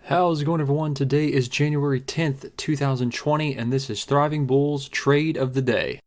How's it going, everyone? Today is January 10th, 2020, and this is Thriving Bulls Trade of the Day.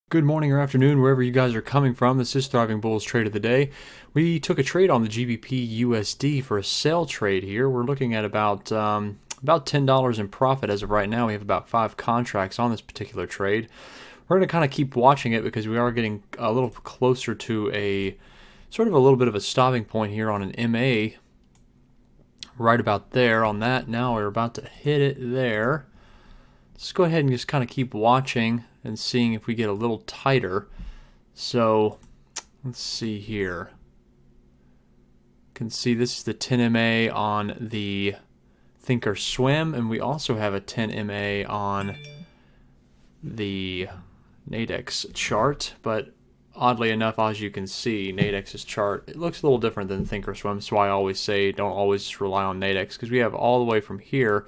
Good morning or afternoon, wherever you guys are coming from. This is Thriving Bulls Trade of the Day. We took a trade on the GBP USD for a sell trade here. We're looking at about $10 in profit as of right now. We have about 5 contracts on this particular trade. We're going to kind of keep watching it because we are getting a little closer to a sort of a little bit of a stopping point here on an MA. Right about there on that. Now we're about to hit it there. Let's go ahead and just kind of keep watching and seeing if we get a little tighter. So let's see here. You can see this is the 10 MA on the Thinkorswim, and we also have a 10 MA on the NADEX chart. But oddly enough, as you can see, NADEX's chart, it looks a little different than Thinkorswim. That's why I always say don't always rely on NADEX, because we have all the way from here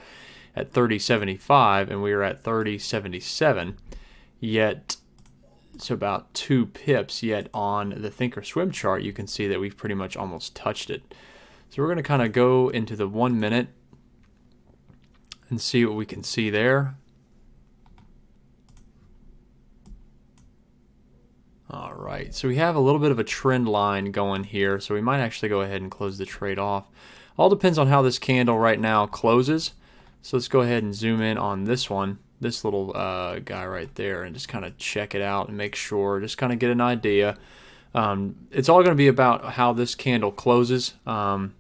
at 30.75 and we are at 30.77, yet it's about 2 pips, yet on the Thinkorswim chart you can see that we've pretty much almost touched it. So we're going to kind of go into the 1 minute and see what we can see there. Alright, so we have a little bit of a trend line going here, so we might actually go ahead and close the trade off. All depends on how this candle right now closes. So let's go ahead and zoom in on this one, this little guy right there, and just kind of check it out and make sure, just kind of get an idea. It's all going to be about how this candle closes. Let's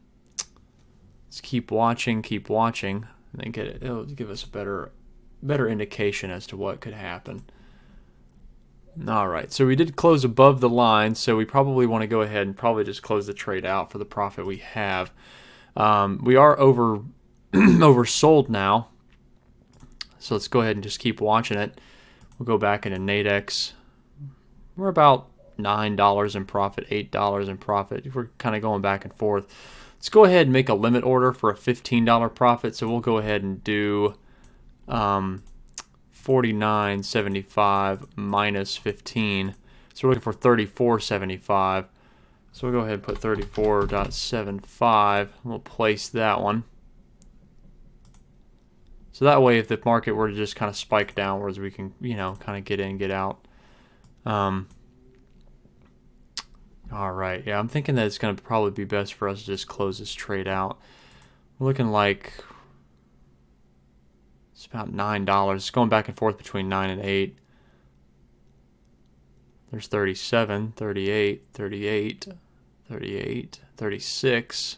keep watching, and then it'll give us a better indication as to what could happen. All right, so we did close above the line, so we probably want to go ahead and probably just close the trade out for the profit we have. We are oversold now, so let's go ahead and just keep watching it. We'll go back into NADEX. We're about $9 in profit, $8 in profit. We're kind of going back and forth. Let's go ahead and make a limit order for a $15 profit. So we'll go ahead and do 49.75 minus 15. So we're looking for 34.75. So we'll go ahead and put 34.75. We'll place that one. So that way, if the market were to just kind of spike downwards, we can, kind of get in, get out. All right, yeah, I'm thinking that it's going to probably be best for us to just close this trade out. We're looking like it's about $9. It's going back and forth between 9 and 8. There's 37, 38, 38, 38, 36.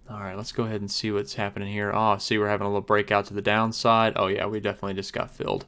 All right, let's go ahead and see what's happening here. Oh, see, we're having a little breakout to the downside. Oh, yeah, we definitely just got filled.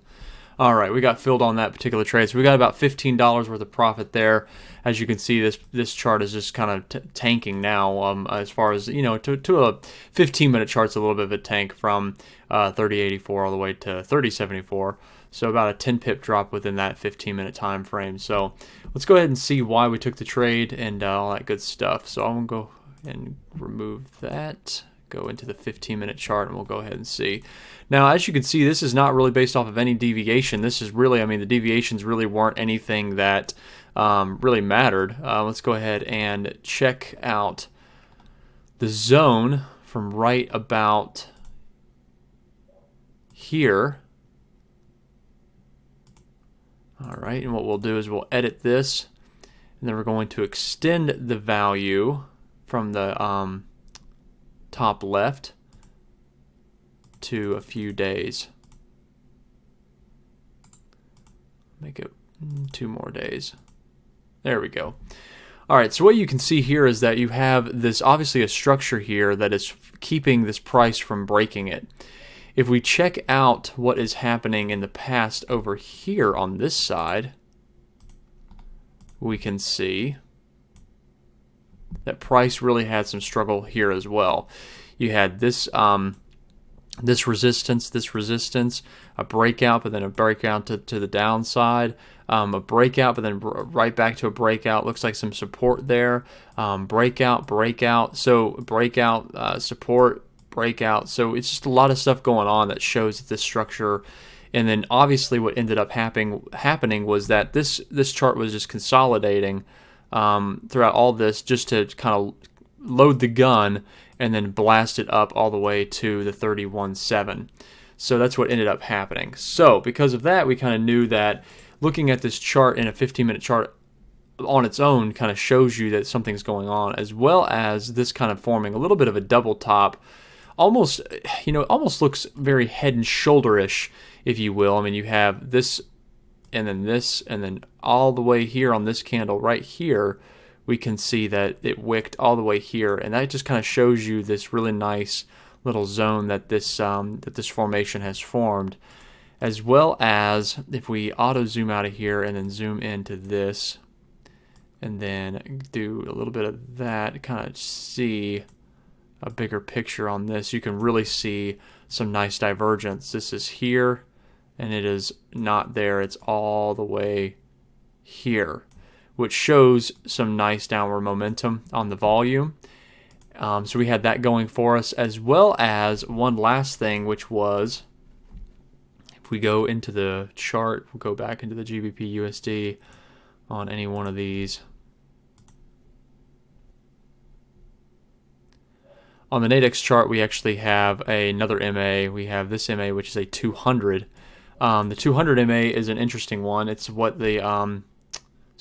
All right, we got filled on that particular trade. So we got about $15 worth of profit there. As you can see, this chart is just kind of tanking now. As far as, to a 15-minute chart's a little bit of a tank from 30.84 all the way to 30.74. So about a 10-pip drop within that 15-minute time frame. So let's go ahead and see why we took the trade and all that good stuff. So I'm going to go and remove that, go into the 15-minute chart, and we'll go ahead and see. Now, as you can see, this is not really based off of any deviation. This is really, the deviations really weren't anything that really mattered. Let's go ahead and check out the zone from right about here. All right, and what we'll do is we'll edit this, and then we're going to extend the value from the top left to a few days. Make it 2 more days. There we go. All right, so what you can see here is that you have this, obviously a structure here that is keeping this price from breaking it. If we check out what is happening in the past over here on this side, we can see that price really had some struggle here as well. You had this this resistance, a breakout, but then a breakout to the downside, a breakout, but then right back to a breakout. Looks like some support there. Breakout, so breakout, support, breakout. So it's just a lot of stuff going on that shows that this structure. And then obviously what ended up happening was that this chart was just consolidating throughout all this, just to kind of load the gun and then blast it up all the way to the 31.7. So that's what ended up happening. So because of that, we kind of knew that looking at this chart in a 15-minute chart on its own kind of shows you that something's going on, as well as this kind of forming a little bit of a double top. Almost, almost looks very head and shoulder-ish, if you will. I mean, you have this, and then all the way here on this candle right here, we can see that it wicked all the way here, and that just kind of shows you this really nice little zone that this formation has formed. As well as if we auto zoom out of here and then zoom into this, and then do a little bit of that, kind of see a bigger picture on this, you can really see some nice divergence. This is here, and it is not there. It's all the way here, which shows some nice downward momentum on the volume. So we had that going for us, as well as one last thing, which was, if we go into the chart, we'll go back into the GBP USD on any one of these. On the NADEX chart, we actually have another MA. We have this MA, which is a 200. The 200 MA is an interesting one. It's what the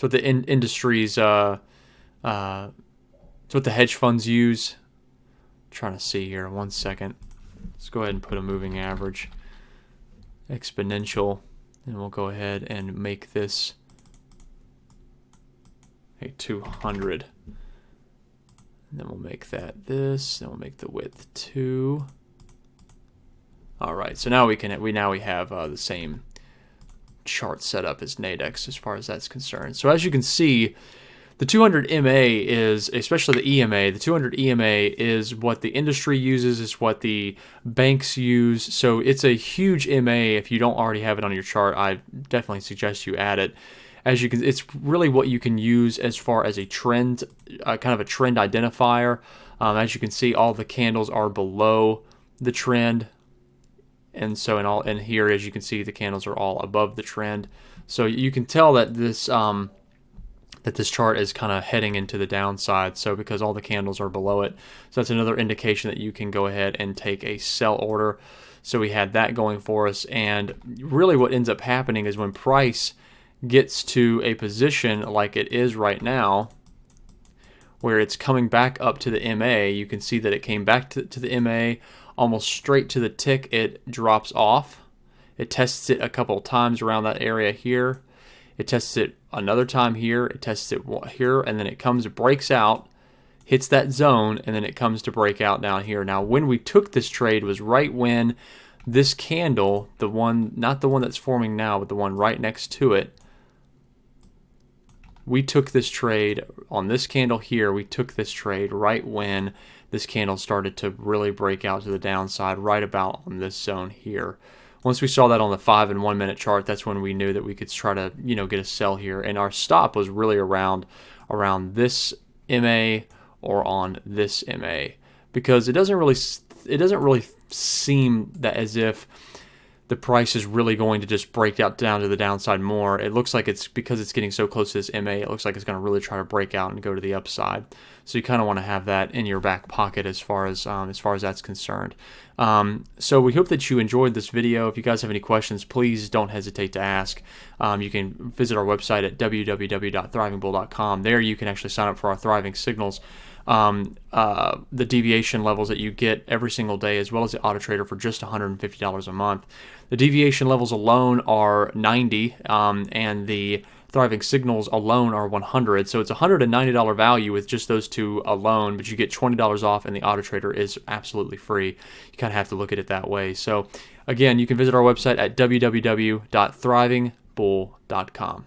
industry's, it's what the hedge funds use. I'm trying to see here, 1 second. Let's go ahead and put a moving average, exponential, and we'll go ahead and make this a 200. And then we'll make that this, then we'll make the width 2. All right, so now we have the same chart set up as NADEX as far as that's concerned. So as you can see, the 200 MA is, especially the EMA, the 200 EMA is what the industry uses, is what the banks use. So it's a huge MA. If you don't already have it on your chart, I definitely suggest you add it. As you can, it's really what you can use as far as a trend, kind of a trend identifier. As you can see, all the candles are below the trend, and so and here, as you can see, the candles are all above the trend. So you can tell that this chart is kind of heading into the downside. So because all the candles are below it, so that's another indication that you can go ahead and take a sell order. So we had that going for us, and really what ends up happening is when price gets to a position like it is right now, where it's coming back up to the MA, you can see that it came back to the MA, almost straight to the tick. It drops off. It tests it a couple of times around that area here. It tests it another time here. It tests it here, and then it comes, breaks out, hits that zone, and then it comes to break out down here. Now, when we took this trade was right when this candle, the one, not the one that's forming now, but the one right next to it, we took this trade on this candle here. We took this trade right when this candle started to really break out to the downside, right about on this zone here. Once we saw that on the 5 and 1 minute chart, that's when we knew that we could try to, get a sell here. And our stop was really around this MA or on this MA, because it doesn't really seem that as if the price is really going to just break out down to the downside more. It looks like it's because it's getting so close to this MA, it looks like it's going to really try to break out and go to the upside. So you kind of want to have that in your back pocket as far as that's concerned. So we hope that you enjoyed this video. If you guys have any questions, please don't hesitate to ask. You can visit our website at www.thrivingbull.com. There you can actually sign up for our Thriving Signals, the deviation levels that you get every single day, as well as the Auto Trader for just $150 a month. The deviation levels alone are 90, and the Thriving Signals alone are 100. So it's a $190 value with just those two alone, but you get $20 off, and the Auto Trader is absolutely free. You kind of have to look at it that way. So again, you can visit our website at www.thrivingbull.com.